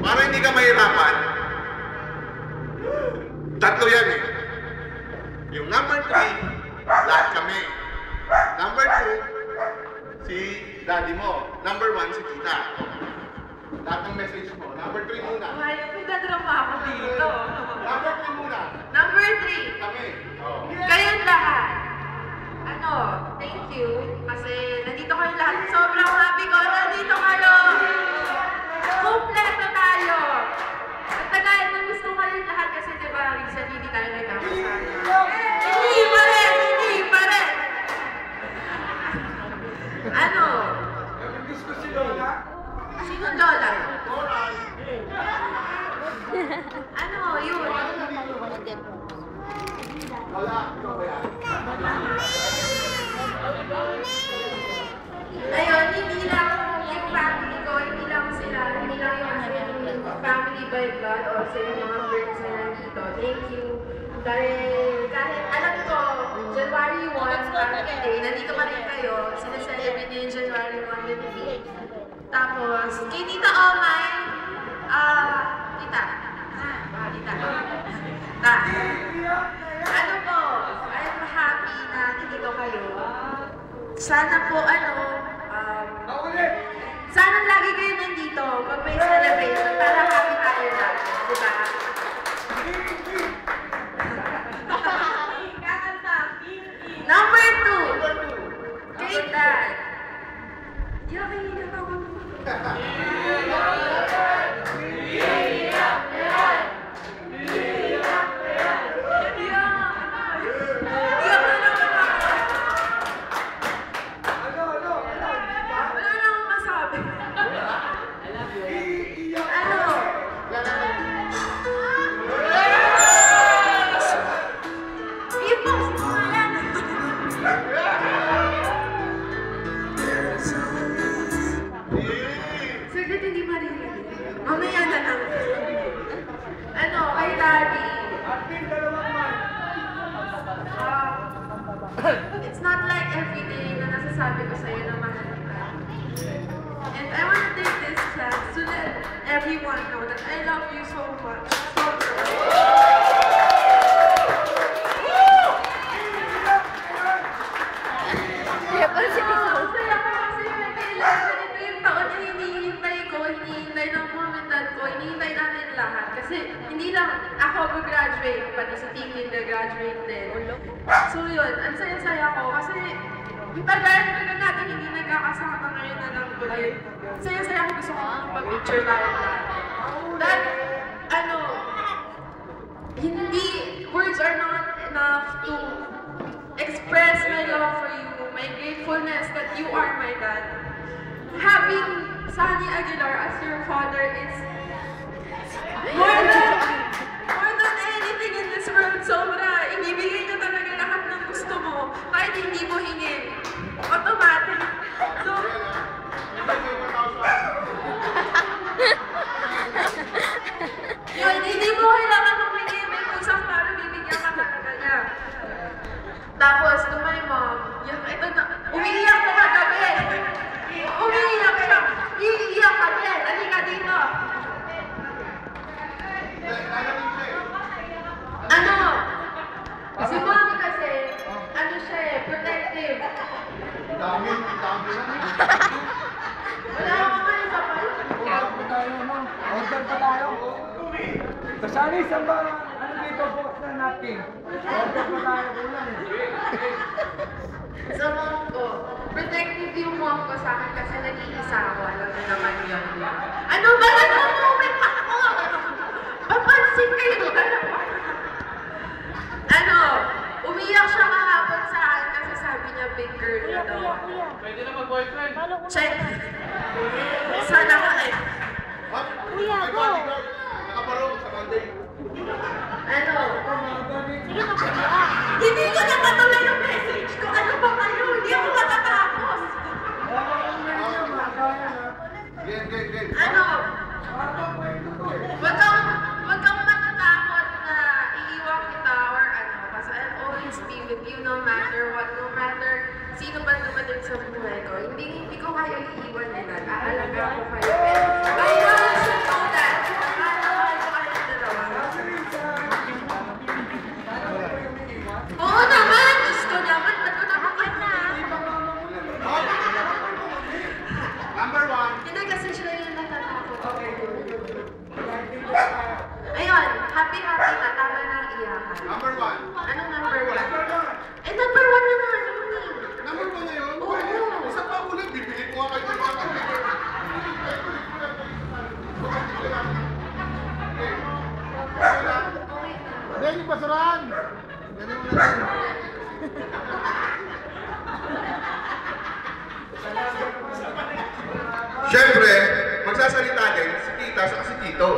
Para hindi ka mahirapan, tatlo yan eh. Yung number 3, lahat kami. Number 2, si daddy mo. Number 1, si tita. Lahat ng message mo. Number 3 muna. Ayaw, nagdadrama ako dito. Number 3 muna. Number 3. Kami. Oh. Kayong lahat. Thank you. Kasi nandito kayo lahat. Sobrang happy ko. Nandito kayo. Kompleto tayo. At tagal na gusto kayong lahat kasi diba recently hindi tayo nagkakasama. Hindi pa rin! Hindi pa rin! Gusto si Lola? Sinong Lola? Yun. Lola, ikaw ba yan? Ayun, hindi lang yung family ko, hindi lang sila, hindi lang yung family by blood, also yung mga friends na nandito. Thank you. Dahil kahit alam ko, January 1, family day, nandito pa rin kayo, sinaselebrate niyo yung January 1 with me. Tapos, kay Tita Omay, tita. I'm happy na nandito kayo. Sana po, sana lagi kayo nandito pag may celebration para happy tayo lahat. Diba? Number 2, kay Dad. Iyak ako. It's not like every day na nasasabi ko sa'yo na mahal kita. And I want to take this chance to let everyone know that I love you so much. So much. Masaya ko kasi ito yung taon na hinihintay ng mom and dad ko, hinihintay natin lahat. Kasi hindi lang ako mag-graduate, pati si Tingin na-graduate din. So yun, ang saya-saya ko kasi yung tagal na natin hindi nagkakasama ngayon na lang tuloy. Saya-saya ko, gusto ko mag-picture tayo lahat. Dahil, hindi, words are not enough to express my love for you, my gratefulness that you are my dad. Having Sunny Aguilar as your father is more than anything in this world. Sobra, ibibigay niya talaga lahat ng gusto mo, kahit hindi mo hingin. Automatic. So, yun, hindi mo kailangan humingi, may kusang para bibigyan ka talaga niya. Tapos, to my mom, umiiyak ko kagabi. Umiiyak siya. Iiyak ka din. Halika dito. Si mommy kasi, siya protective. Dami na. Wala akong mga isa pa. Order pa tayo. Sa Shani, saan ba? Dito bukas na napkin? Order pa tayo ulan Sa mom ko, protective yung mom ko sa akin kasi nag-iisa ako. Alam na naman yun. Ano ba? Nag-moment pa ako! Papansin kayo! Umiyak siya kahapon sa akin kasi sabi niya, big girl na daw. Pwede na mag-boyfriend. Check. Sana ka eh. What? Kuya, My go. bodyguard. Nakaparong sa Monday. Ano? Sige na, kuya. Hindi ko na matuloy yung message ko. Ano ba kayo? Hindi ako matatapos. Game. Ano? Wag kang matatakot na iiwan kita or ano. Kasi I'll always be with you no matter what. No matter sino ba dumating sa buhay ko. Hindi ko kayo iiwan nila. Aalaga ko kayo. Kaya should know that. Aalaga ko kayo dalawa. Oo naman! Diyos ko naman! Ba't ko nakakit na? Number 1. Hindi kasi siya yung natatakot ako. Ayun, happy na. Tama na ang iyakan. Number 1. Anong number 1? Eh, number 1 na nga naman eh. Number 1 na yun? Oo. Isa pa ulit, bibili ko nga kayo. Okay na. Hindi, yung basurahan. Ganun mo na lang. Siyempre, magsasalita din si Tita sa si Tito.